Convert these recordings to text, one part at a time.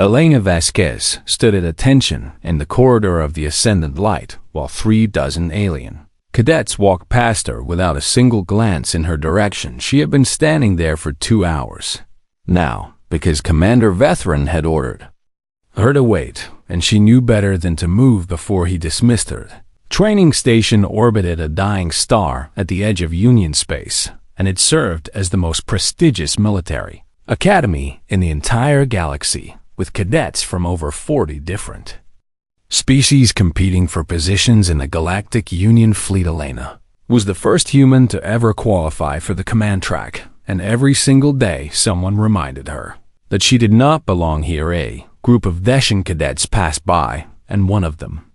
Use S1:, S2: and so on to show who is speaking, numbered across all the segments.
S1: Elena Vasquez stood at attention in the corridor of the Ascendant Light while 3 dozen alien cadets walked past her without a single glance in her direction. She had been standing there for 2 hours now because Commander Veteran had ordered her to wait, and she knew better than to move before he dismissed her. Training station orbited a dying star at the edge of Union space, and it served as the most prestigious military academy in the entire galaxy, with cadets from over 40 different species competing for positions in the Galactic Union fleet. Elena was the first human to ever qualify for the command track, and every single day someone reminded her that she did not belong here. A group of Deshan cadets passed by, and one of them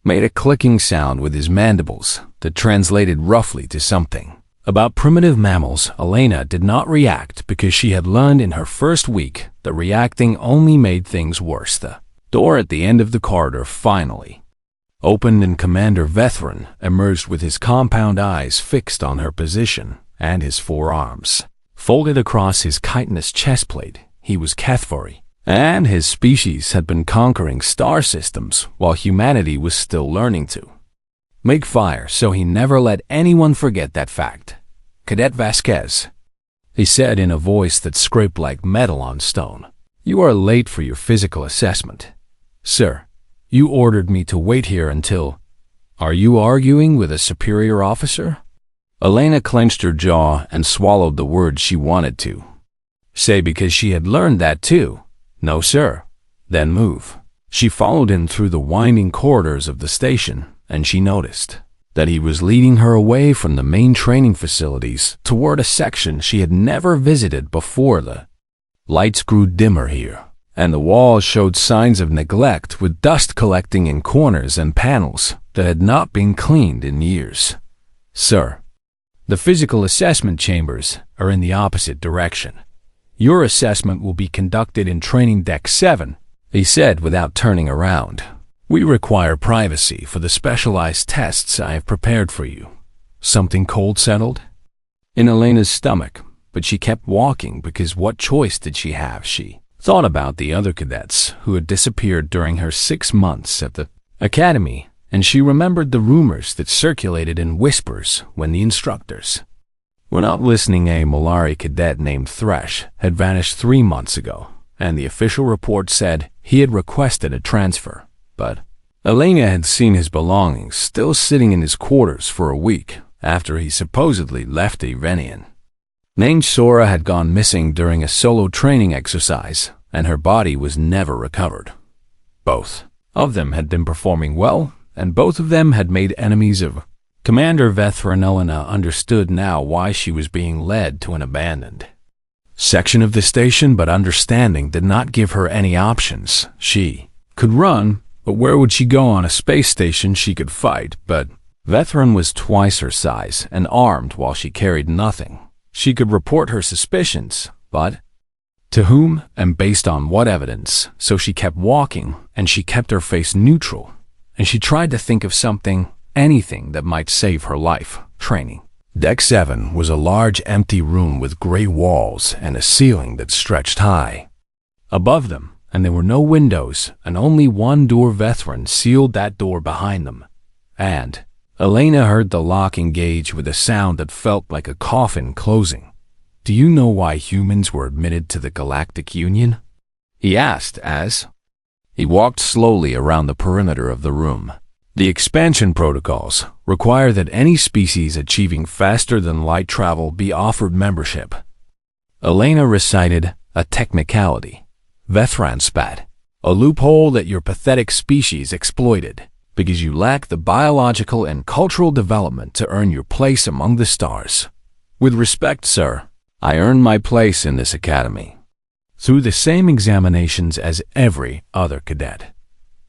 S1: made a clicking sound with his mandibles that translated roughly to something about primitive mammals. Elena did not react because she had learned in her first week that reacting only made things worse. The door at the end of the corridor finally opened, and Commander Veteran emerged with his compound eyes fixed on her position and his forearms folded across his chitinous chestplate. He was Cathvari, and his species had been conquering star systems while humanity was still learning to make fire, so he never let anyone forget that fact. "Cadet Vasquez," he said in a voice that scraped like metal on stone, "you are late for your physical assessment." "Sir, you ordered me to wait here until—" "Are you arguing with a superior officer?" Elena clenched her jaw and swallowed the words she wanted to say because she had learned that too. "No, sir." "Then move." She followed him through the winding corridors of the station, and she noticed that he was leading her away from the main training facilities toward a section she had never visited before. The lights grew dimmer here, and the walls showed signs of neglect, with dust collecting in corners and panels that had not been cleaned in years. "Sir, the physical assessment chambers are in the opposite direction. Your assessment will be conducted in Training Deck 7, he said without turning around. "We require privacy for the specialized tests I have prepared for you." Something cold settled in Elena's stomach, but she kept walking because what choice did she have? She thought about the other cadets who had disappeared during her 6 months at the academy, and she remembered the rumors that circulated in whispers when the instructors were not listening. A Malari cadet named Thresh had vanished 3 months ago, and the official report said he had requested a transfer. But Elena had seen his belongings still sitting in his quarters for a week after he supposedly left Evenian. Named Sora had gone missing during a solo training exercise, and her body was never recovered. Both of them had been performing well, and both of them had made enemies of Commander Veteran. Elena understood now why she was being led to an abandoned section of the station, but understanding did not give her any options. She could run, but where would she go on a space station? She could fight, but Veteran was twice her size and armed while she carried nothing. She could report her suspicions, but to whom and based on what evidence? So she kept walking, and she kept her face neutral, and she tried to think of something, anything that might save her life. Training Deck 7 was a large empty room with gray walls and a ceiling that stretched high above them, and there were no windows, and only one door. Veteran sealed that door behind them, and Elena heard the lock engage with a sound that felt like a coffin closing. "Do you know why humans were admitted to the Galactic Union?" he asked as he walked slowly around the perimeter of the room. "The expansion protocols require that any species achieving faster than light travel be offered membership." Elena recited a technicality. Veteran spat. "A loophole that your pathetic species exploited, because you lack the biological and cultural development to earn your place among the stars. With respect, sir, I earned my place in this academy through the same examinations as every other cadet."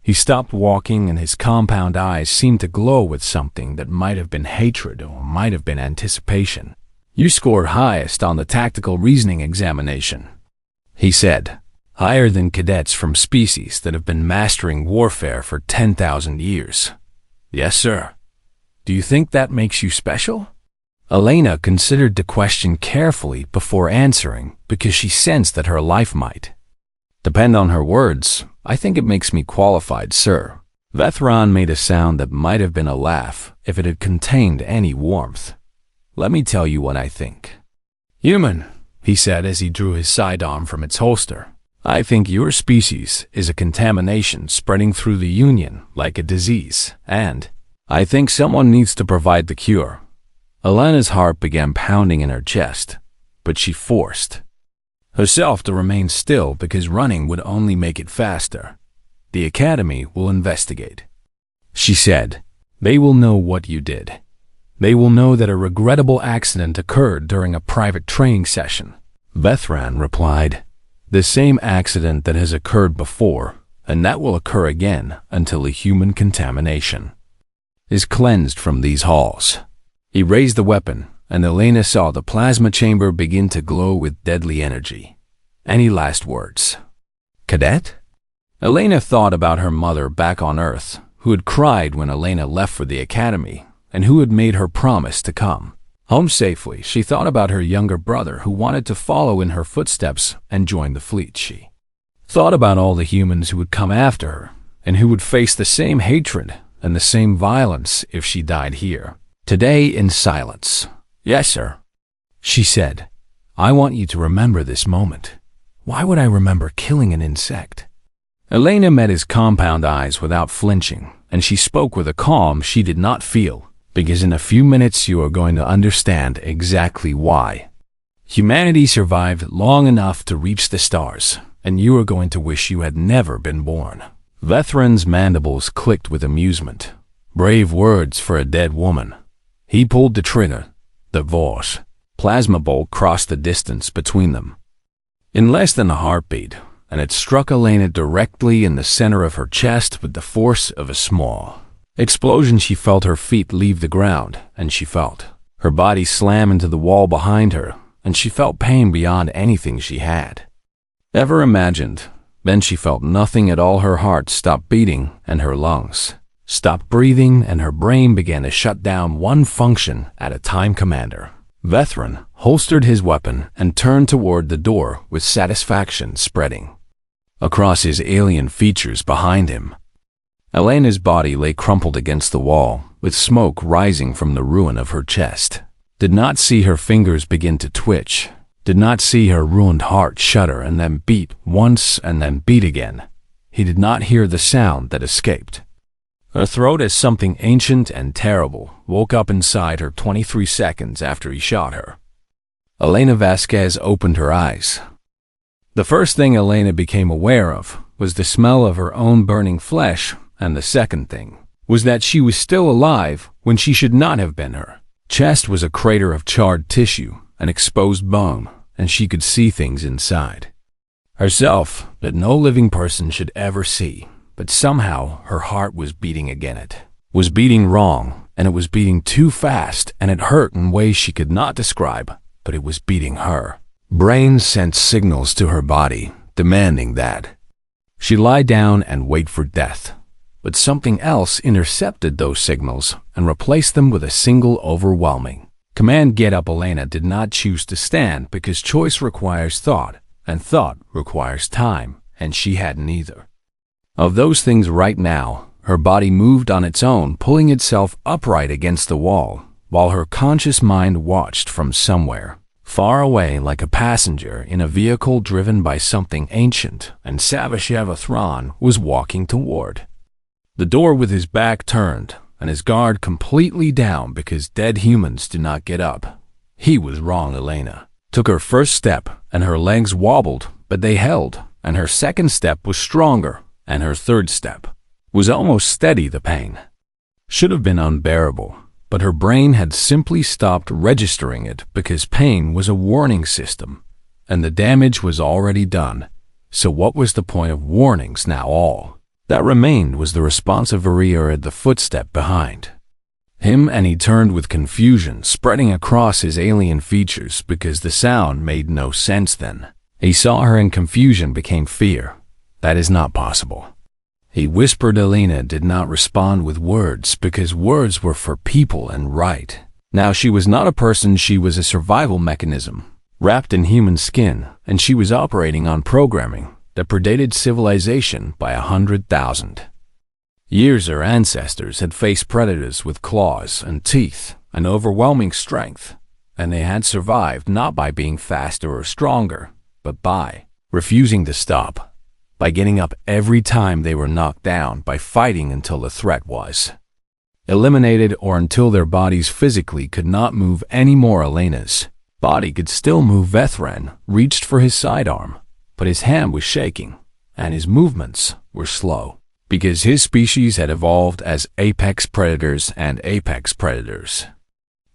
S1: He stopped walking, and his compound eyes seemed to glow with something that might have been hatred or might have been anticipation. "You scored highest on the tactical reasoning examination," he said. "Higher than cadets from species that have been mastering warfare for 10,000 years. "Yes, sir." "Do you think that makes you special?" Elena considered the question carefully before answering because she sensed that her life might Depend on her words, I think it makes me qualified, sir. Vethron made a sound that might have been a laugh if it had contained any warmth. Let me tell you what I think. Human, he said as he drew his sidearm from its holster. I think your species is a contamination spreading through the Union like a disease, and I think someone needs to provide the cure. Elena's heart began pounding in her chest, but she forced herself to remain still because running would only make it faster. The Academy will investigate, she said. They will know what you did. They will know that a regrettable accident occurred during a private training session. Vethran replied, the same accident that has occurred before, and that will occur again until the human contamination is cleansed from these halls. He raised the weapon, and Elena saw the plasma chamber begin to glow with deadly energy. Any last words? Cadet? Elena thought about her mother back on Earth, who had cried when Elena left for the Academy, and who had made her promise to come home safely. She thought about her younger brother who wanted to follow in her footsteps and join the fleet. She thought about all the humans who would come after her, and who would face the same hatred and the same violence if she died here. Today in silence. Yes, sir, she said. I want you to remember this moment. Why would I remember killing an insect? Elena met his compound eyes without flinching, and she spoke with a calm she did not feel, because in a few minutes you are going to understand exactly why. Humanity survived long enough to reach the stars, and you are going to wish you had never been born. Vethran's mandibles clicked with amusement. Brave words for a dead woman. He pulled the trigger. The Voss plasma bolt crossed the distance between them in less than a heartbeat, and it struck Elena directly in the center of her chest with the force of a small explosion. She felt her feet leave the ground, and she felt her body slam into the wall behind her, and she felt pain beyond anything she had ever imagined. Then she felt nothing at all. Her heart stopped beating, and her lungs stopped breathing, and her brain began to shut down one function at a time. Commander Vethran holstered his weapon and turned toward the door with satisfaction spreading across his alien features behind him. Elena's body lay crumpled against the wall, with smoke rising from the ruin of her chest. Did not see her fingers begin to twitch. Did not see her ruined heart shudder and then beat once and then beat again. He did not hear the sound that escaped her throat as something ancient and terrible woke up inside her 23 seconds after he shot her. Elena Vasquez opened her eyes. The first thing Elena became aware of was the smell of her own burning flesh, and the second thing was that she was still alive when she should not have been. Her chest was a crater of charred tissue, an exposed bone, and she could see things inside herself that no living person should ever see. But somehow her heart was beating again. It was beating wrong, and it was beating too fast, and it hurt in ways she could not describe, but it was beating her. Brain sent signals to her body, demanding that she lie down and wait for death. But something else intercepted those signals and replaced them with a single overwhelming command. Get up. Elena did not choose to stand because choice requires thought, and thought requires time, and she had neither of those things right now. Her body moved on its own, pulling itself upright against the wall, while her conscious mind watched from somewhere far away like a passenger in a vehicle driven by something ancient, and Savasheva Thrawn was walking toward the door with his back turned and his guard completely down because dead humans do not get up. He was wrong. Elena took her first step, and her legs wobbled, but they held, and her second step was stronger, and her third step was almost steady. The pain should have been unbearable, but her brain had simply stopped registering it because pain was a warning system, and the damage was already done. So what was the point of warnings now? All that remained was the response of Varia at the footstep behind him, and he turned with confusion spreading across his alien features because the sound made no sense. Then he saw her, and confusion became fear. That is not possible, he whispered. Elena did not respond with words because words were for people and right. Now she was not a person, she was a survival mechanism, wrapped in human skin, and she was operating on programming, that predated civilization by 100,000 years. Her ancestors had faced predators with claws and teeth and overwhelming strength, and they had survived not by being faster or stronger, but by refusing to stop, by getting up every time they were knocked down, by fighting until the threat was eliminated or until their bodies physically could not move anymore. Elena's body could still move. Vethran reached for his sidearm, but his hand was shaking, and his movements were slow, because his species had evolved as apex predators, and apex predators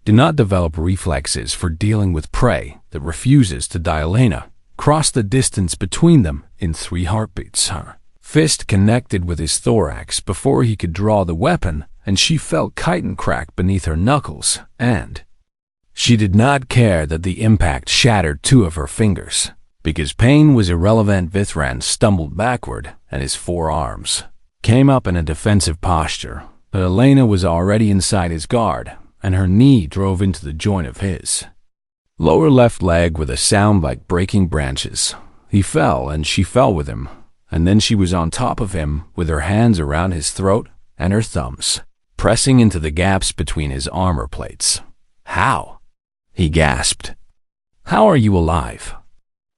S1: do not develop reflexes for dealing with prey that refuses to die. Elena crossed the distance between them in 3 heartbeats. Her fist connected with his thorax before he could draw the weapon, and she felt chitin crack beneath her knuckles, and she did not care that the impact shattered 2 of her fingers, because pain was irrelevant. Vithran stumbled backward, and his forearms came up in a defensive posture, but Elena was already inside his guard, and her knee drove into the joint of his lower left leg with a sound like breaking branches. He fell, and she fell with him, and then she was on top of him with her hands around his throat and her thumbs pressing into the gaps between his armor plates. "How?" he gasped. "How are you alive?"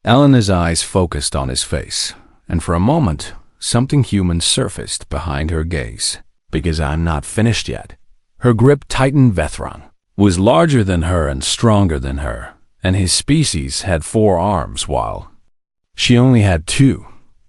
S1: Elena's eyes focused on his face, and for a moment, something human surfaced behind her gaze. "Because I'm not finished yet." Her grip tightened. Vethran was larger than her and stronger than her, and his species had 4 arms while she only had 2.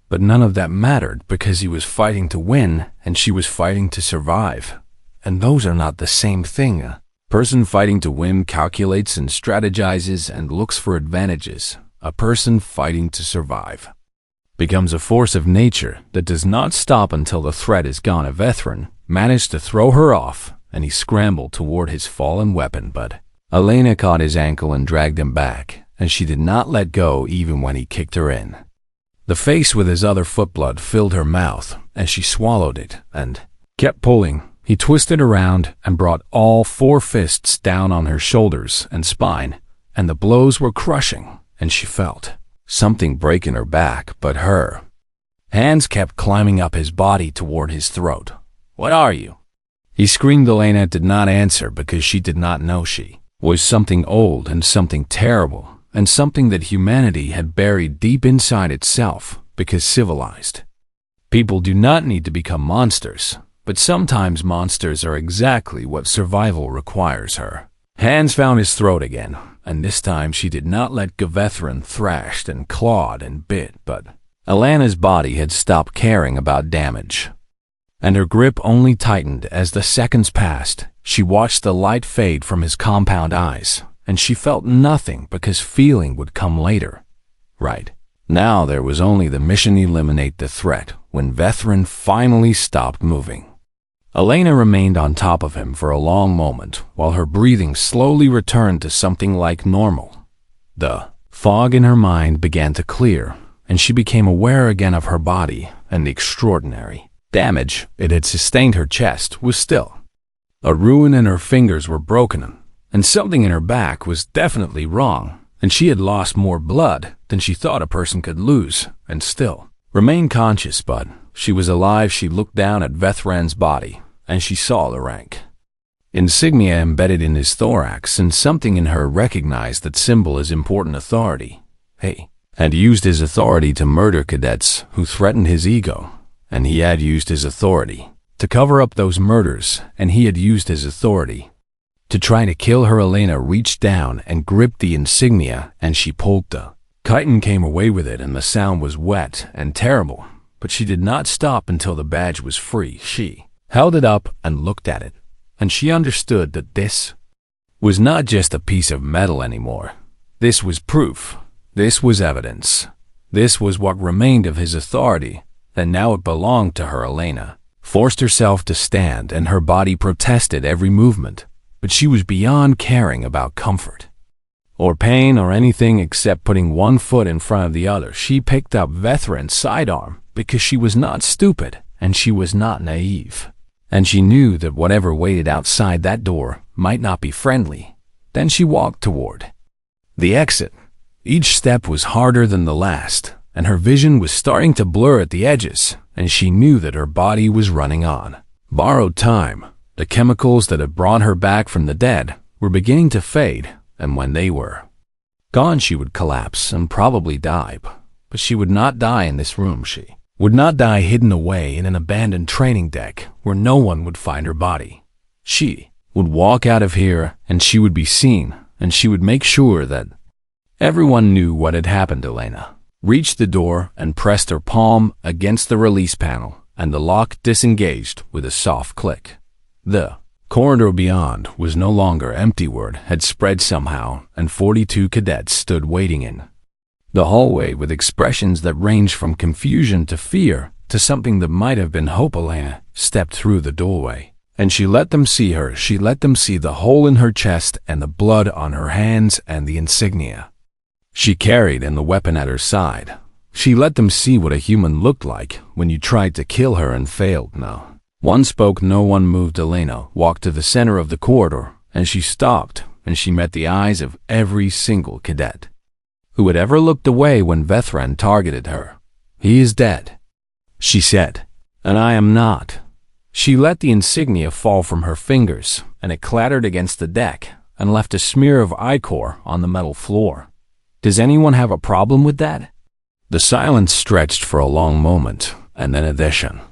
S1: But none of that mattered, because he was fighting to win and she was fighting to survive. And those are not the same thing. A person fighting to win calculates and strategizes and looks for advantages. A person fighting to survive becomes a force of nature that does not stop until the threat is gone. Vethran managed to throw her off, and he scrambled toward his fallen weapon, but Elena caught his ankle and dragged him back, and she did not let go even when he kicked her in the face with his other foot. Blood filled her mouth as she swallowed it and kept pulling. He twisted around and brought all 4 fists down on her shoulders and spine, and the blows were crushing, and she felt something break in her back, but her hands kept climbing up his body toward his throat. "What are you?" he screamed. Elena did not answer, because she did not know. She was something old and something terrible, and something that humanity had buried deep inside itself, because civilized people do not need to become monsters. But sometimes monsters are exactly what survival requires. Her hands found his throat again, and this time she did not let go. Vethran thrashed and clawed and bit, but Elena's body had stopped caring about damage, and her grip only tightened as the seconds passed. She watched the light fade from his compound eyes, and she felt nothing, because feeling would come later. Right now there was only the mission: eliminate the threat. When Vethran finally stopped moving, Elena remained on top of him for a long moment, while her breathing slowly returned to something like normal. The fog in her mind began to clear, and she became aware again of her body, and the extraordinary damage it had sustained. Her chest was still a ruin, and her fingers were broken, and something in her back was definitely wrong, and she had lost more blood than she thought a person could lose, and still remain conscious. But she was alive. She looked down at Vethran's body, and she saw the rank insignia embedded in his thorax, and something in her recognized that symbol as important authority. He had used his authority to murder cadets who threatened his ego, and he had used his authority to cover up those murders, and he had used his authority to try to kill her. Elena reached down and gripped the insignia, and she pulled. The chitin came away with it, and the sound was wet and terrible, but she did not stop until the badge was free. She held it up and looked at it, and she understood that this was not just a piece of metal anymore. This was proof. This was evidence. This was what remained of his authority, and now it belonged to her. Elena forced herself to stand, and her body protested every movement, but she was beyond caring about comfort or pain or anything except putting one foot in front of the other. She picked up Vethran's sidearm because she was not stupid, and she was not naive. And she knew that whatever waited outside that door might not be friendly. Then she walked toward the exit. Each step was harder than the last, and her vision was starting to blur at the edges, and she knew that her body was running on borrowed time. The chemicals that had brought her back from the dead were beginning to fade, and when they were gone, she would collapse and probably die. But she would not die in this room. She would not die hidden away in an abandoned training deck where no one would find her body. She would walk out of here, and she would be seen, and she would make sure that everyone knew what had happened. Elena reached the door and pressed her palm against the release panel, and the lock disengaged with a soft click. The corridor beyond was no longer empty. Word had spread somehow, and 42 cadets stood waiting in the hallway with expressions that ranged from confusion to fear to something that might have been hope. Elena stepped through the doorway, and she let them see her. She let them see the hole in her chest and the blood on her hands and the insignia she carried and the weapon at her side. She let them see what a human looked like when you tried to kill her and failed. No one spoke, no one moved. Elena walked to the center of the corridor, and she stopped, and she met the eyes of every single cadet who had ever looked away when Vethran targeted her. "He is dead," she said, "and I am not." She let the insignia fall from her fingers, and it clattered against the deck and left a smear of ichor on the metal floor. Does anyone have a problem with that? The silence stretched for a long moment, and then addition.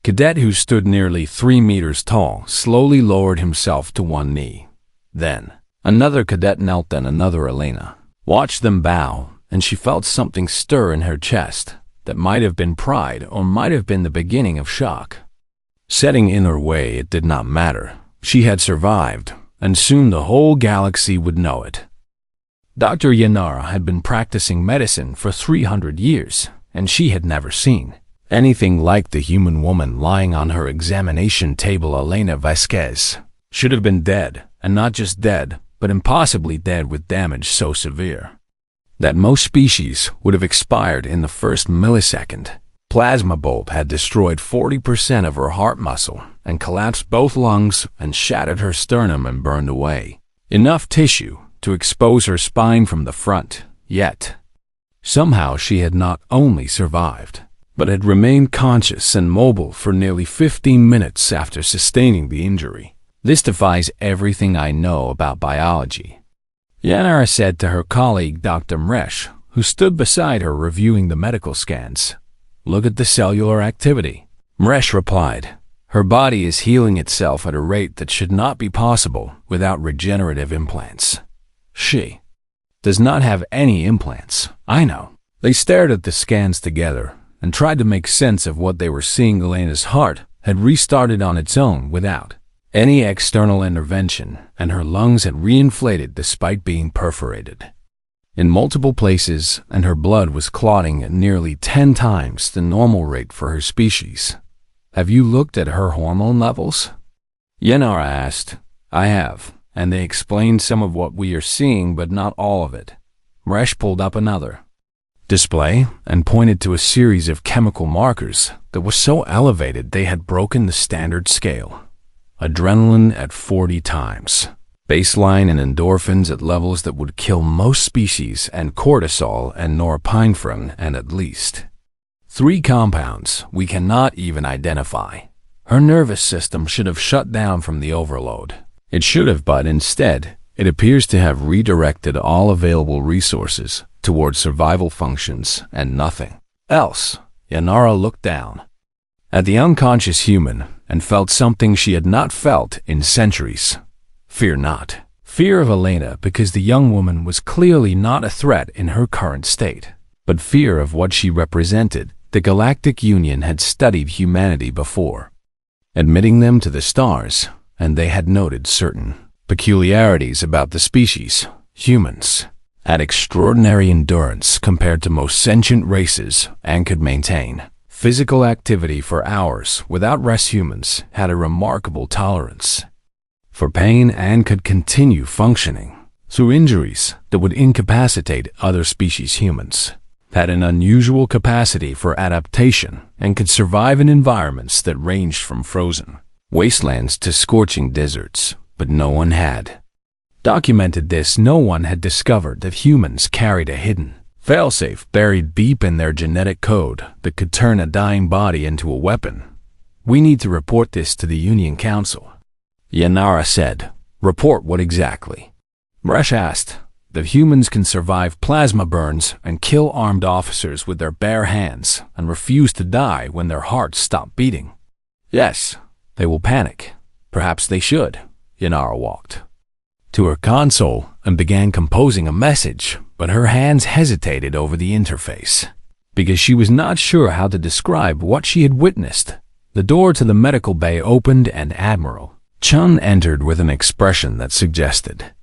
S1: Cadet, who stood nearly 3 meters tall, slowly lowered himself to one knee. Then another cadet knelt, then another. Elena watched them bow, and she felt something stir in her chest that might have been pride or might have been the beginning of shock. Setting in her way, it did not matter. She had survived, and soon the whole galaxy would know it. Dr. Yanara had been practicing medicine for 300 years, and she had never seen anything like the human woman lying on her examination table. Elena Vasquez should have been dead, and not just dead, but impossibly dead, with damage so severe that most species would have expired in the first millisecond. Plasma bulb had destroyed 40% of her heart muscle and collapsed both lungs and shattered her sternum and burned away enough tissue to expose her spine from the front. Yet somehow she had not only survived, but had remained conscious and mobile for nearly 15 minutes after sustaining the injury. "This defies everything I know about biology," Yanara said to her colleague Dr. Mresh, who stood beside her reviewing the medical scans. "Look at the cellular activity." Mresh replied, "Her body is healing itself at a rate that should not be possible without regenerative implants." "She does not have any implants, I know." They stared at the scans together and tried to make sense of what they were seeing. Elena's heart had restarted on its own without any external intervention, and her lungs had reinflated despite being perforated in multiple places, and her blood was clotting at nearly 10 times the normal rate for her species. "Have you looked at her hormone levels?" Yanara asked. "I have, and they explained some of what we are seeing, but not all of it." Mresh pulled up another display and pointed to a series of chemical markers that were so elevated they had broken the standard scale. Adrenaline at 40 times, baseline, and endorphins at levels that would kill most species, and cortisol and norepinephrine, and at least 3 compounds we cannot even identify. Her nervous system should have shut down from the overload. It should have, but instead, it appears to have redirected all available resources toward survival functions and nothing else. Yanara looked down at the unconscious human and felt something she had not felt in centuries. Fear. Not fear of Elena, because the young woman was clearly not a threat in her current state, but fear of what she represented. The Galactic Union had studied humanity before, admitting them to the stars, and they had noted certain peculiarities about the species. Humans had extraordinary endurance compared to most sentient races and could maintain physical activity for hours without rest. Humans had a remarkable tolerance for pain and could continue functioning through injuries that would incapacitate other species. Humans had an unusual capacity for adaptation and could survive in environments that ranged from frozen wastelands to scorching deserts, but no one had documented this. No one had discovered that humans carried a hidden Failsafe buried deep in their genetic code that could turn a dying body into a weapon. We need to report this to the Union Council. Yanara said. Report what exactly? Mresh asked. That humans can survive plasma burns and kill armed officers with their bare hands and refuse to die when their hearts stop beating. Yes, they will panic. Perhaps they should. Yanara walked to her console and began composing a message, but her hands hesitated over the interface because she was not sure how to describe what she had witnessed. The door to the medical bay opened and Admiral Chun entered with an expression that suggested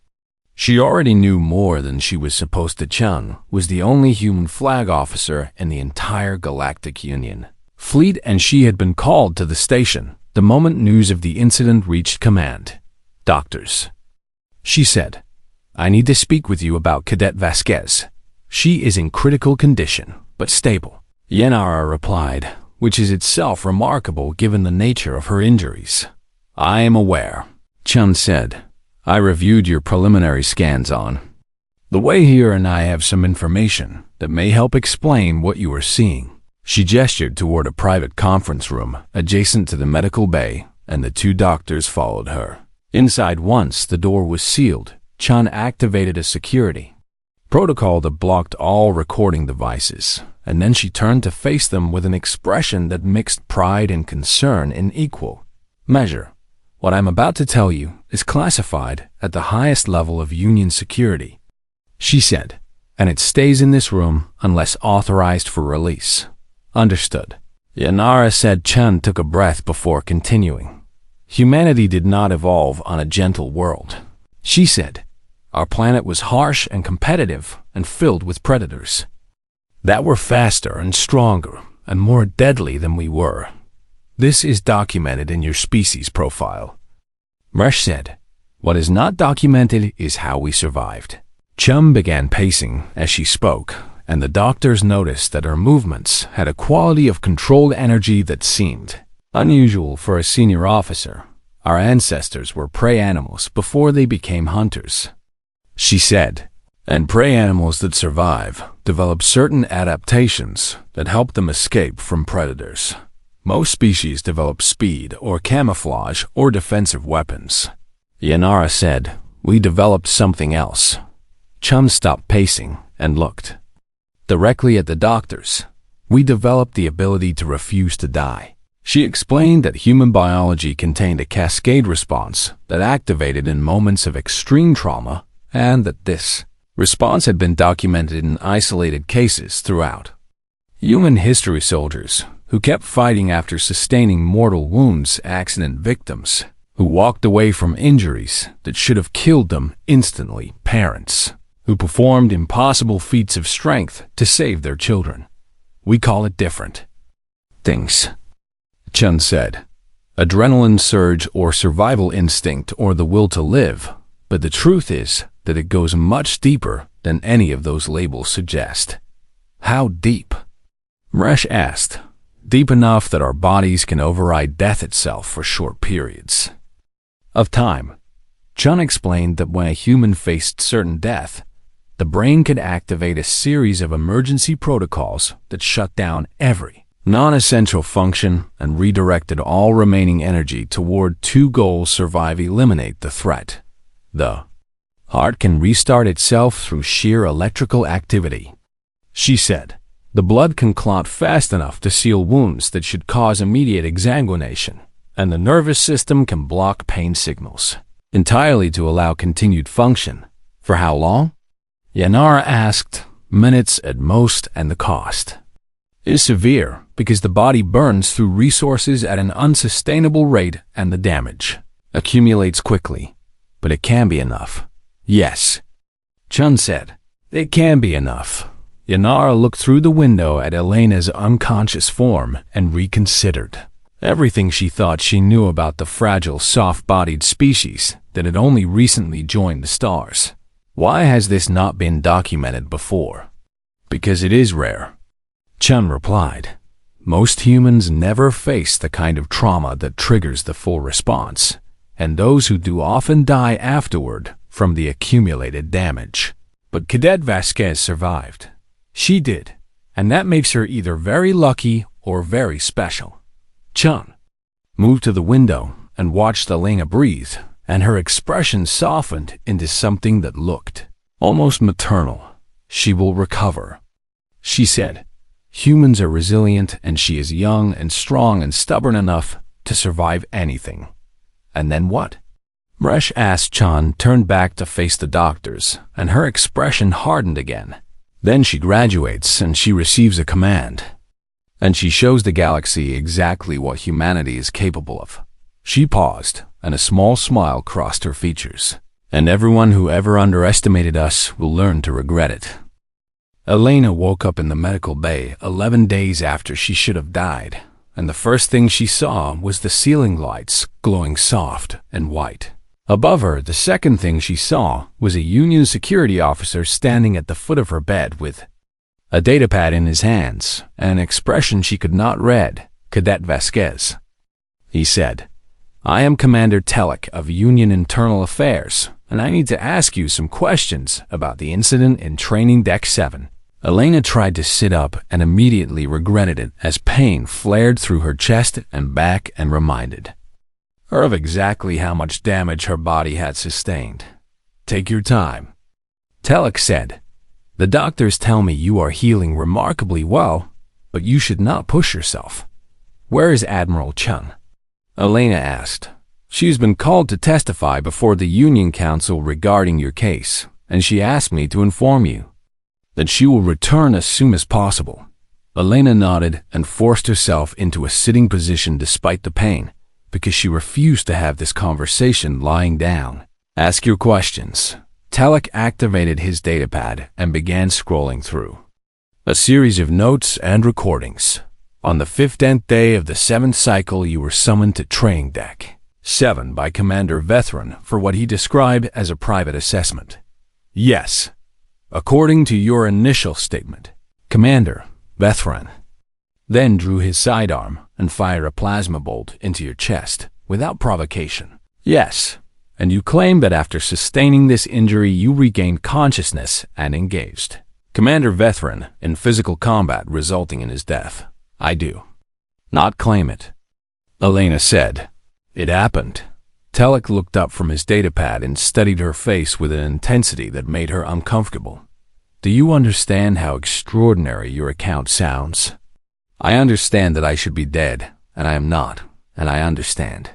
S1: she already knew more than she was supposed to. Chun was the only human flag officer in the entire Galactic Union fleet, and she had been called to the station the moment news of the incident reached command. Doctors, she said, I need to speak with you about Cadet Vasquez. She is in critical condition, but stable. Yanara replied, which is itself remarkable given the nature of her injuries. I am aware, Chun said. I reviewed your preliminary scans on the way here, and I have some information that may help explain what you are seeing. She gestured toward a private conference room adjacent to the medical bay, and the two doctors followed her. Inside, once the door was sealed, Chun activated a security protocol that blocked all recording devices, and then she turned to face them with an expression that mixed pride and concern in equal measure. What I'm about to tell you is classified at the highest level of Union security, she said, and it stays in this room unless authorized for release. Understood. Yanara said. Chun took a breath before continuing. Humanity did not evolve on a gentle world, she said. Our planet was harsh and competitive and filled with predators that were faster and stronger and more deadly than we were. This is documented in your species profile. Mresh said. What is not documented is how we survived. Chum began pacing as she spoke, and the doctors noticed that her movements had a quality of controlled energy that seemed unusual for a senior officer. Our ancestors were prey animals before they became hunters, she said, and prey animals that survive develop certain adaptations that help them escape from predators. Most species develop speed or camouflage or defensive weapons. Yanara said. We developed something else. Chum stopped pacing and looked directly at the doctors. We developed the ability to refuse to die. She explained that human biology contained a cascade response that activated in moments of extreme trauma, and that this response had been documented in isolated cases throughout human history. Soldiers who kept fighting after sustaining mortal wounds, accident victims who walked away from injuries that should have killed them instantly, parents who performed impossible feats of strength to save their children. We call it different things, Chun said. Adrenaline surge or survival instinct or the will to live, but the truth is that it goes much deeper than any of those labels suggest. How deep? Mresh asked. Deep enough that our bodies can override death itself for short periods of time. Chun explained that when a human faced certain death, the brain could activate a series of emergency protocols that shut down every non-essential function and redirected all remaining energy toward two goals: survive, eliminate the threat. The heart can restart itself through sheer electrical activity, she said. The blood can clot fast enough to seal wounds that should cause immediate exsanguination, and the nervous system can block pain signals entirely to allow continued function. For how long? Yanara asked. Minutes at most, and the cost is severe because the body burns through resources at an unsustainable rate and the damage accumulates quickly. But it can be enough. Yes, Chun said. It can be enough. Yanara looked through the window at Elena's unconscious form and reconsidered everything she thought she knew about the fragile, soft-bodied species that had only recently joined the stars. Why has this not been documented before? Because it is rare, Chun replied. Most humans never face the kind of trauma that triggers the full response, and those who do often die afterward from the accumulated damage. But Cadet Vasquez survived. She did, and that makes her either very lucky or very special. Chun moved to the window and watched Elena breathe, and her expression softened into something that looked almost maternal. She will recover, she said. Humans are resilient, and she is young and strong and stubborn enough to survive anything. And then what? Mresh asked. Chan turned back to face the doctors, and her expression hardened again. Then she graduates and she receives a command. And she shows the galaxy exactly what humanity is capable of. She paused, and a small smile crossed her features. And everyone who ever underestimated us will learn to regret it. Elena woke up in the medical bay 11 days after she should have died, and the first thing she saw was the ceiling lights glowing soft and white. Above her, the second thing she saw was a Union security officer standing at the foot of her bed with a datapad in his hands and an expression she could not read. Cadet Vasquez, he said. I am Commander Telek of Union Internal Affairs, and I need to ask you some questions about the incident in Training Deck 7. Elena tried to sit up and immediately regretted it as pain flared through her chest and back and reminded her of exactly how much damage her body had sustained. Take your time, Telek said. The doctors tell me you are healing remarkably well, but you should not push yourself. Where is Admiral Chun? Elena asked. She's been called to testify before the Union Council regarding your case, and she asked me to inform you that she will return as soon as possible. Elena nodded and forced herself into a sitting position despite the pain, because she refused to have this conversation lying down. Ask your questions. Telek activated his datapad and began scrolling through a series of notes and recordings. On the 15th day of the 7th cycle, you were summoned to Training Deck 7 by Commander Veteran for what he described as a private assessment. Yes, according to your initial statement. Commander Veteran then drew his sidearm and fired a plasma bolt into your chest without provocation. Yes, and you claim that after sustaining this injury you regained consciousness and engaged Commander Veteran in physical combat resulting in his death. I do not claim it, Elena said. It happened. Telek looked up from his datapad and studied her face with an intensity that made her uncomfortable. Do you understand how extraordinary your account sounds? I understand that I should be dead, and I am not, and I understand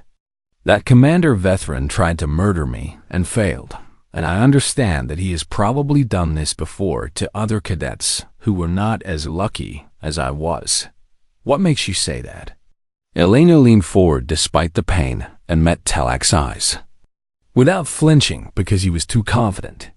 S1: that Commander Veteran tried to murder me and failed, and I understand that he has probably done this before to other cadets who were not as lucky as I was. What makes you say that? Elena leaned forward despite the pain and met Telek's eyes. Without flinching because he was too confident,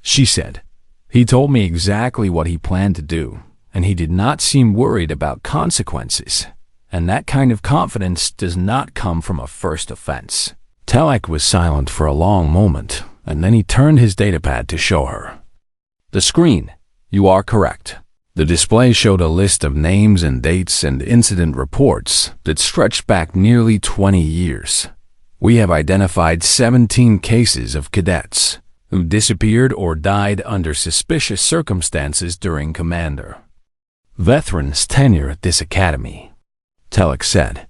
S1: she said, he told me exactly what he planned to do, and he did not seem worried about consequences, and that kind of confidence does not come from a first offense. Telek was silent for a long moment, and then he turned his datapad to show her the screen. You are correct. The display showed a list of names and dates and incident reports that stretched back nearly 20 years. We have identified 17 cases of cadets who disappeared or died under suspicious circumstances during Commander Veteran's tenure at this academy, Telek said.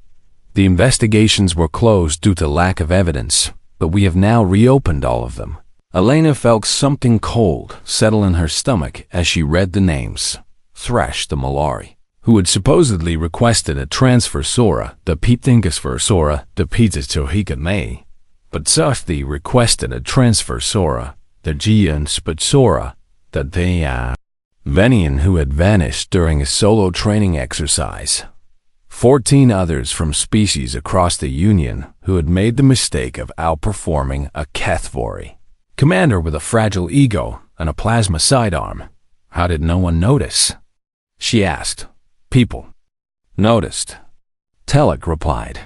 S1: The investigations were closed due to lack of evidence, but we have now reopened all of them. Elena felt something cold settle in her stomach as she read the names. Thresh the Malari, who had supposedly requested a transfer Sora, the Pithingasfer Sora, the Pizza Tohika May, but Safti requested a transfer Sora, the Gian Spatsora, the Thea Venian, who had vanished during a solo training exercise. 14 others from species across the Union who had made the mistake of outperforming a Kethvori commander with a fragile ego and a plasma sidearm. How did no one notice? She asked. People noticed, Telek replied.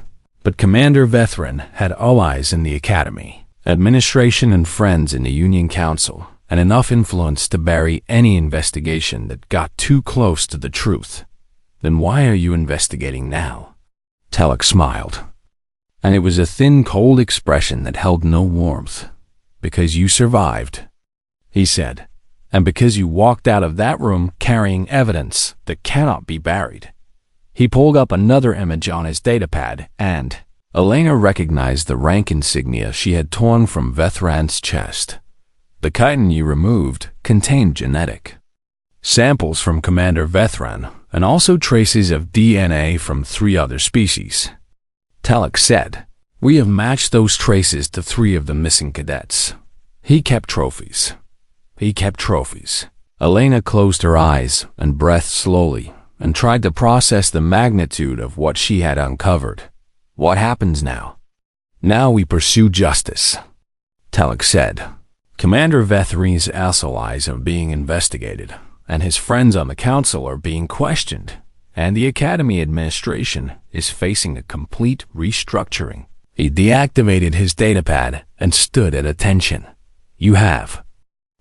S1: But Commander Veteran had allies in the Academy, administration and friends in the Union Council, and enough influence to bury any investigation that got too close to the truth. Then why are you investigating now? Telek smiled, and it was a thin, cold expression that held no warmth. Because you survived, he said, and because you walked out of that room carrying evidence that cannot be buried. He pulled up another image on his datapad, and Elena recognized the rank insignia she had torn from Vethran's chest. The chitin you removed contained genetic samples from Commander Vethran, and also traces of DNA from 3 other species. Talek said, "We have matched those traces to 3 of the missing cadets. He kept trophies. He kept trophies." Elena closed her eyes and breathed slowly and tried to process the magnitude of what she had uncovered. "What happens now?" "Now we pursue justice," Talek said. "Commander Vethran's allies are being investigated, and his friends on the council are being questioned, and the Academy administration is facing a complete restructuring." He deactivated his datapad and stood at attention. "You have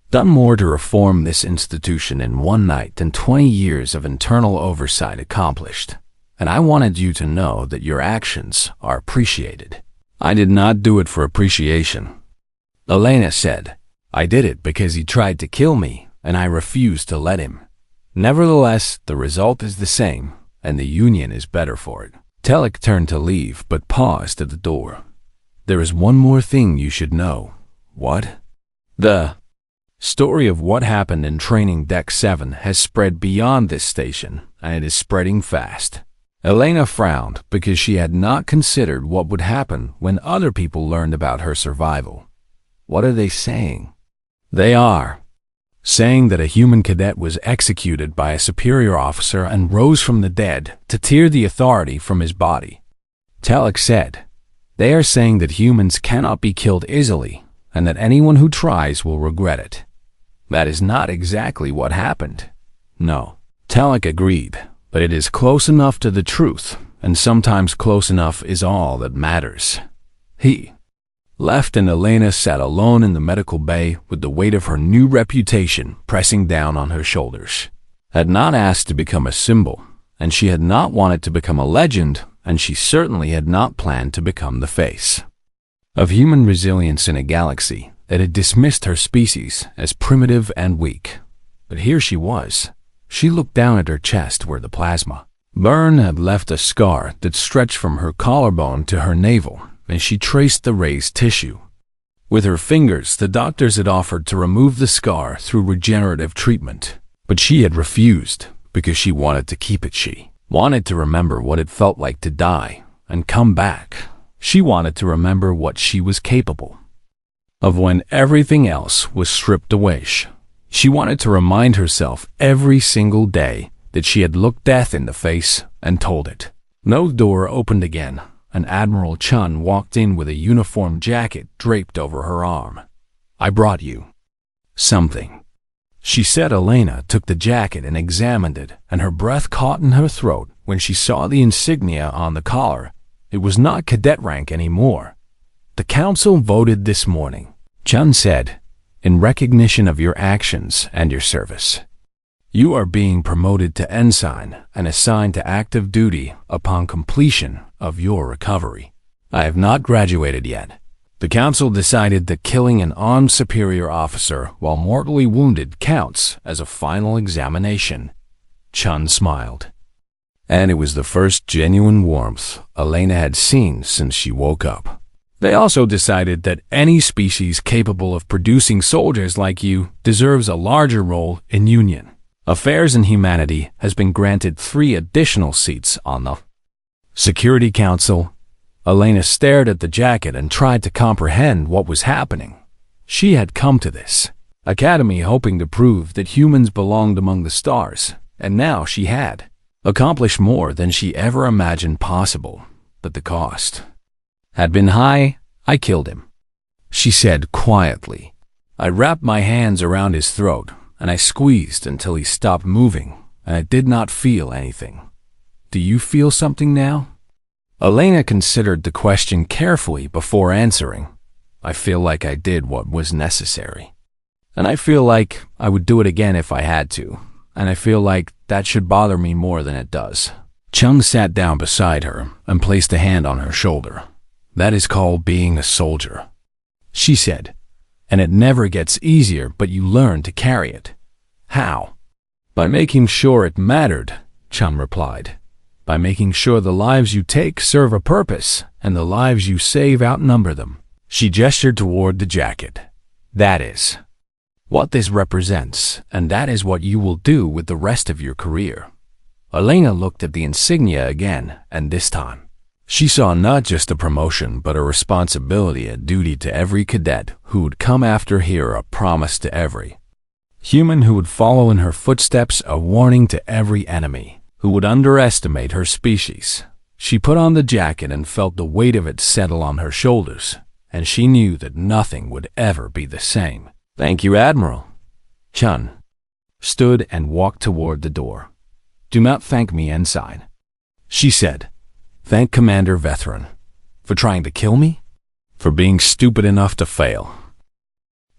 S1: done more to reform this institution in one night than 20 years of internal oversight accomplished, and I wanted you to know that your actions are appreciated." "I did not do it for appreciation," Elena said. "I did it because he tried to kill me, and I refused to let him. Nevertheless, the result is the same, and the Union is better for it." Talek turned to leave, but paused at the door. "There is one more thing you should know." "What?" "The story of what happened in Training Deck 7 has spread beyond this station, and it is spreading fast." Elena frowned because she had not considered what would happen when other people learned about her survival. "What are they saying?" "They are saying that a human cadet was executed by a superior officer and rose from the dead to tear the authority from his body," Talek said. "They are saying that humans cannot be killed easily, and that anyone who tries will regret it." "That is not exactly what happened." "No," Talek agreed, "but it is close enough to the truth, and sometimes close enough is all that matters." He left, and Elena sat alone in the medical bay with the weight of her new reputation pressing down on her shoulders. Had not asked to become a symbol, and she had not wanted to become a legend, and she certainly had not planned to become the face of human resilience in a galaxy that had dismissed her species as primitive and weak. But here she was. She looked down at her chest where the plasma burn had left a scar that stretched from her collarbone to her navel, and she traced the raised tissue. With her fingers, the doctors had offered to remove the scar through regenerative treatment, but she had refused because she wanted to keep it. She wanted to remember what it felt like to die and come back. She wanted to remember what she was capable of when everything else was stripped away. She wanted to remind herself every single day that she had looked death in the face and told it. No door opened again, and Admiral Chun walked in with a uniform jacket draped over her arm. "I brought you something," she said. Elena took the jacket and examined it, and her breath caught in her throat when she saw the insignia on the collar. It was not cadet rank anymore. "The council voted this morning," Chun said, "in recognition of your actions and your service. You are being promoted to ensign and assigned to active duty upon completion of your recovery." "I have not graduated yet." The council decided that killing an armed superior officer while mortally wounded counts as a final examination. Chun smiled. And it was the first genuine warmth Elena had seen since she woke up. They also decided that any species capable of producing soldiers like you deserves a larger role in Union Affairs, and humanity has been granted 3 additional seats on the Security Council. Elena stared at the jacket and tried to comprehend what was happening. She had come to this academy hoping to prove that humans belonged among the stars, and now she had accomplished more than she ever imagined possible, but the cost had been high. "I killed him," she said quietly. "I wrapped my hands around his throat, and I squeezed until he stopped moving, and I did not feel anything. Do you feel something now?" Elena considered the question carefully before answering. "I feel like I did what was necessary. And I feel like I would do it again if I had to. And I feel like that should bother me more than it does." Chung sat down beside her and placed a hand on her shoulder. "That is called being a soldier," she said. "And it never gets easier, but you learn to carry it. How? By making sure it mattered, Chum replied. By making sure the lives you take serve a purpose, and the lives you save outnumber them. She gestured toward the jacket. That is what this represents, and that is what you will do with the rest of your career. Elena looked at the insignia again, and this time, she saw not just a promotion, but a responsibility, a duty to every cadet who would come after her, a promise to every human who would follow in her footsteps, a warning to every enemy who would underestimate her species. She put on the jacket and felt the weight of it settle on her shoulders, and she knew that nothing would ever be the same. Thank you, Admiral. Chun stood and walked toward the door. Do not thank me, Ensign, she said. Thank Commander Veteran. For trying to kill me? For being stupid enough to fail.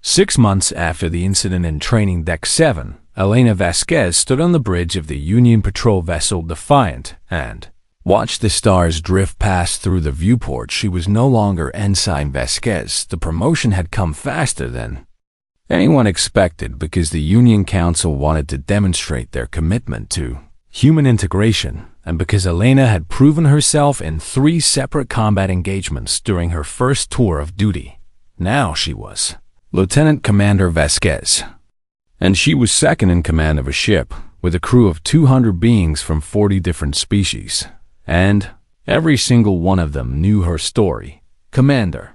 S1: 6 months after the incident in Training Deck 7, Elena Vasquez stood on the bridge of the Union patrol vessel Defiant and watched the stars drift past through the viewport. She was no longer Ensign Vasquez. The promotion had come faster than anyone expected because the Union Council wanted to demonstrate their commitment to human integration, and because Elena had proven herself in 3 separate combat engagements during her first tour of duty. Now she was Lieutenant Commander Vasquez, and she was second in command of a ship with a crew of 200 beings from 40 different species, and every single one of them knew her story. Commander,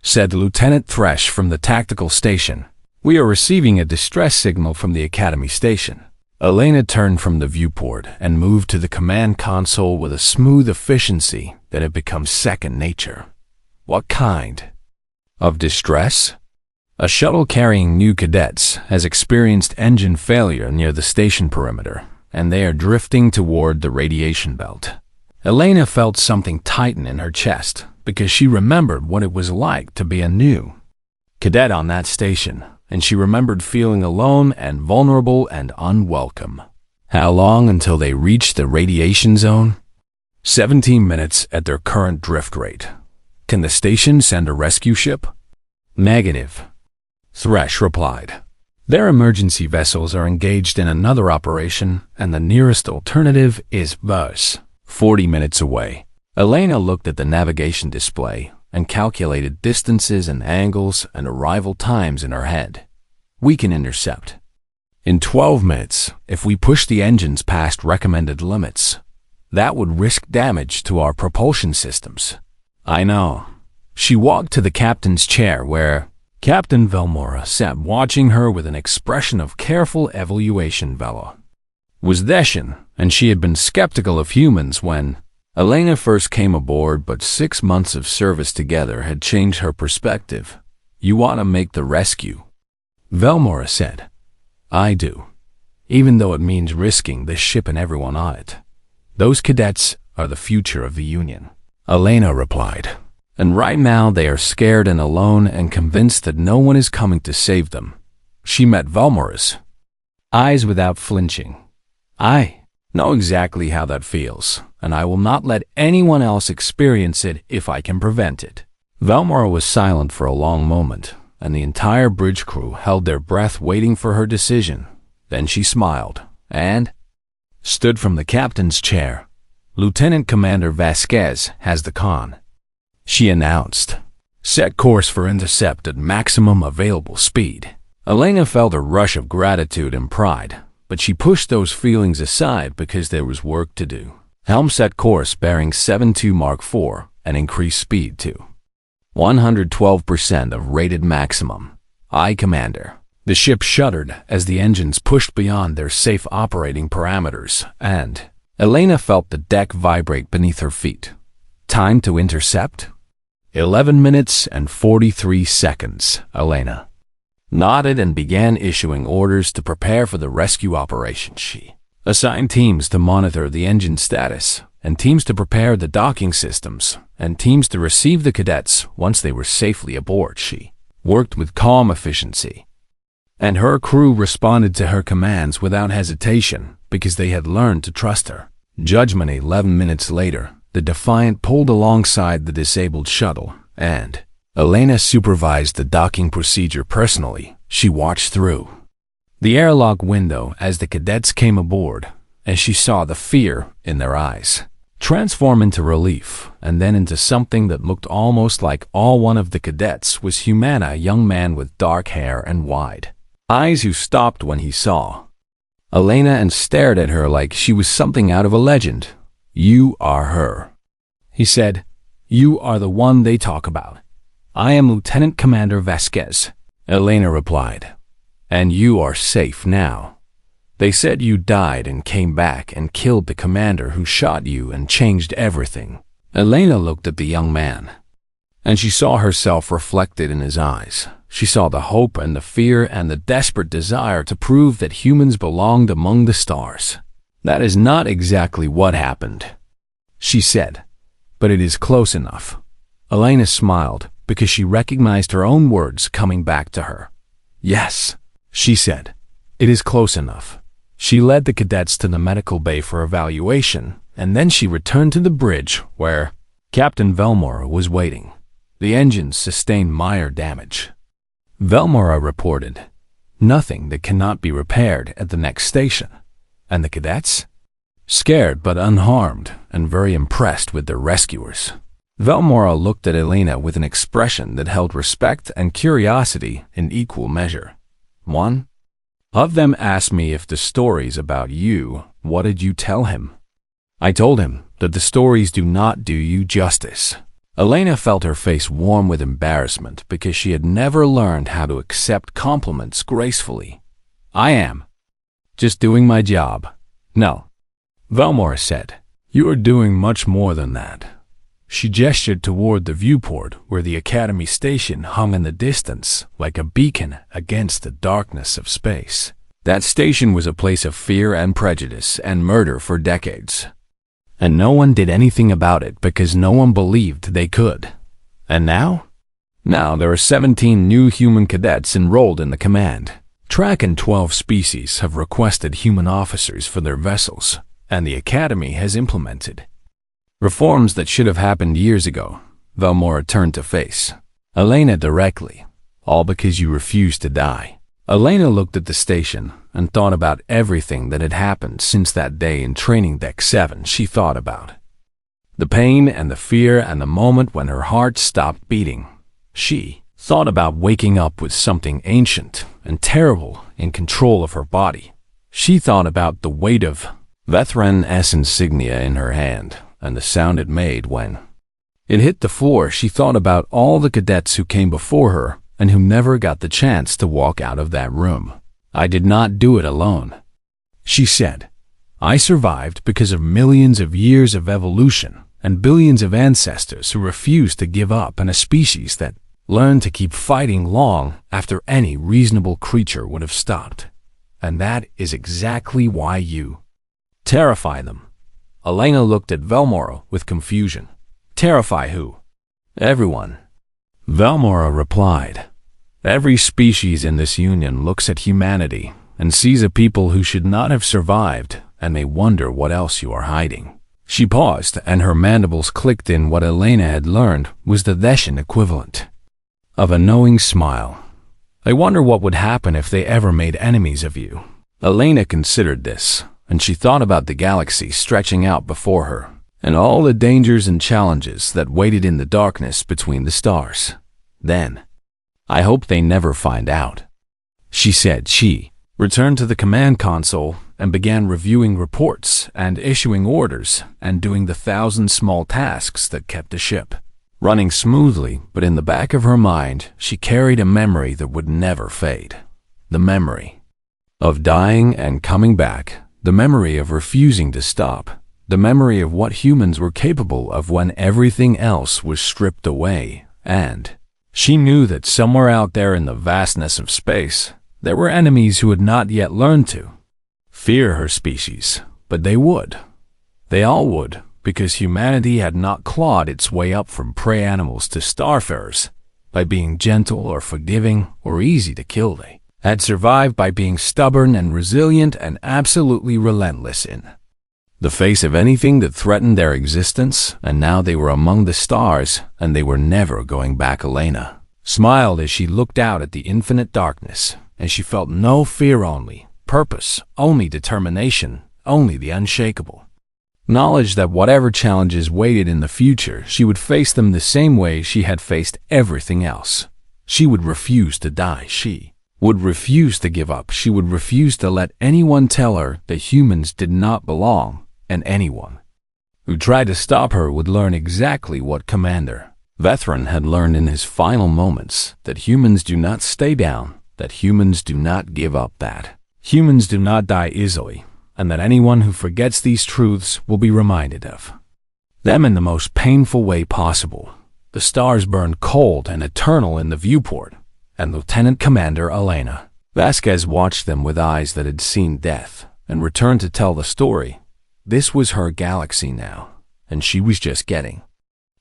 S1: said Lieutenant Thresh from the tactical station, we are receiving a distress signal from the Academy station. Elena turned from the viewport and moved to the command console with a smooth efficiency that had become second nature. What kind of distress? A shuttle carrying new cadets has experienced engine failure near the station perimeter, and they are drifting toward the radiation belt. Elena felt something tighten in her chest because she remembered what it was like to be a new cadet on that station, and she remembered feeling alone and vulnerable and unwelcome. How long until they reached the radiation zone? 17 minutes at their current drift rate. Can the station send a rescue ship? Negative, Thresh replied. Their emergency vessels are engaged in another operation, and the nearest alternative is Bus, 40 minutes away. Elena looked at the navigation display and calculated distances and angles and arrival times in her head. We can intercept in 12 minutes if we push the engines past recommended limits. That would risk damage to our propulsion systems. I know. She walked to the captain's chair where Captain Velmora sat watching her with an expression of careful evaluation. Vela was Deshan, and she had been skeptical of humans when Elena first came aboard, but 6 months of service together had changed her perspective. You want to make the rescue, Velmora said. I do, even though it means risking this ship and everyone on it. Those cadets are the future of the Union, Elena replied. And right now they are scared and alone and convinced that no one is coming to save them. She met Velmora's eyes without flinching. I know exactly how that feels, and I will not let anyone else experience it if I can prevent it. Velmora was silent for a long moment, and the entire bridge crew held their breath waiting for her decision. Then she smiled and stood from the captain's chair. Lieutenant Commander Vasquez has the con, she announced. Set course for intercept at maximum available speed. Elena felt a rush of gratitude and pride, but she pushed those feelings aside because there was work to do. Helm set course bearing 72 Mark IV and increased speed to 112% of rated maximum. Aye, Commander. The ship shuddered as the engines pushed beyond their safe operating parameters, and Elena felt the deck vibrate beneath her feet. Time to intercept? 11 minutes and 43 seconds, Elena nodded and began issuing orders to prepare for the rescue operation. She assigned teams to monitor the engine status, and teams to prepare the docking systems, and teams to receive the cadets once they were safely aboard. She worked with calm efficiency, and her crew responded to her commands without hesitation because they had learned to trust her. Judgment. 11 minutes later, the Defiant pulled alongside the disabled shuttle, and Elena supervised the docking procedure personally. She watched through the airlock window as the cadets came aboard, and she saw the fear in their eyes transform into relief, and then into something that looked almost like all one of the cadets was Humana, a young man with dark hair and wide eyes who stopped when he saw Elena and stared at her like she was something out of a legend. "You are her," he said. "You are the one they talk about." "I am Lieutenant Commander Vasquez," Elena replied. "And you are safe now. They said you died and came back and killed the commander who shot you and changed everything." Elena looked at the young man, and she saw herself reflected in his eyes. She saw the hope and the fear and the desperate desire to prove that humans belonged among the stars. "That is not exactly what happened," she said, "but it is close enough." Elena smiled because she recognized her own words coming back to her. "Yes," she said, "it is close enough." She led the cadets to the medical bay for evaluation, and then she returned to the bridge where Captain Velmora was waiting. The engines sustained minor damage. Velmora reported, "Nothing that cannot be repaired at the next station." And the cadets? Scared but unharmed and very impressed with their rescuers. Velmora looked at Elena with an expression that held respect and curiosity in equal measure. "One of them asked me if the stories about you, what did you tell him?" "I told him that the stories do not do you justice." Elena felt her face warm with embarrassment because she had never learned how to accept compliments gracefully. "I am just doing my job." "No," Velmora said. "You are doing much more than that." She gestured toward the viewport where the Academy station hung in the distance like a beacon against the darkness of space. That station was a place of fear and prejudice and murder for decades. And no one did anything about it because no one believed they could. And now? Now there are 17 new human cadets enrolled in the command track, and 12 species have requested human officers for their vessels, and the Academy has implemented reforms that should have happened years ago. Velmora turned to face Elena directly. "All because you refused to die." Elena looked at the station and thought about everything that had happened since that day in Training Deck 7. She thought about the pain and the fear and the moment when her heart stopped beating. She thought about waking up with something ancient and terrible in control of her body. She thought about the weight of Vethran's insignia in her hand and the sound it made when it hit the floor. She thought about all the cadets who came before her and who never got the chance to walk out of that room. "I did not do it alone," she said. "I survived because of millions of years of evolution and billions of ancestors who refused to give up, and a species that learned to keep fighting long after any reasonable creature would have stopped. And that is exactly why you terrify them." Elena looked at Velmora with confusion. "Terrify who?" "Everyone," Velmora replied. "Every species in this union looks at humanity and sees a people who should not have survived, and they wonder what else you are hiding." She paused, and her mandibles clicked in what Elena had learned was the Theshan equivalent of a knowing smile. "I wonder what would happen if they ever made enemies of you." Elena considered this, and she thought about the galaxy stretching out before her, and all the dangers and challenges that waited in the darkness between the stars. Then, "I hope they never find out," she said. She returned to the command console and began reviewing reports and issuing orders and doing the 1,000 small tasks that kept the ship running smoothly. But in the back of her mind, she carried a memory that would never fade. The memory of dying and coming back. The memory of refusing to stop. The memory of what humans were capable of when everything else was stripped away. And she knew that somewhere out there in the vastness of space, there were enemies who had not yet learned to fear her species. But they would. They all would, because humanity had not clawed its way up from prey animals to starfarers by being gentle or forgiving or easy to kill. They had survived by being stubborn and resilient and absolutely relentless in the face of anything that threatened their existence, and now they were among the stars, and they were never going back. Elena smiled as she looked out at the infinite darkness. and she felt no fear, only purpose, only determination, only the unshakable knowledge that whatever challenges waited in the future, she would face them the same way she had faced everything else. She would refuse to die. She would refuse to give up. She would refuse to let anyone tell her that humans did not belong, and anyone who tried to stop her would learn exactly what Commander Veteran had learned in his final moments, that humans do not stay down, that humans do not give up, that humans do not die easily, and that anyone who forgets these truths will be reminded of them in the most painful way possible. The stars burned cold and eternal in the viewport, and Lieutenant Commander Elena Vasquez watched them with eyes that had seen death and returned to tell the story. This was her galaxy now, and she was just getting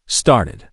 S1: started.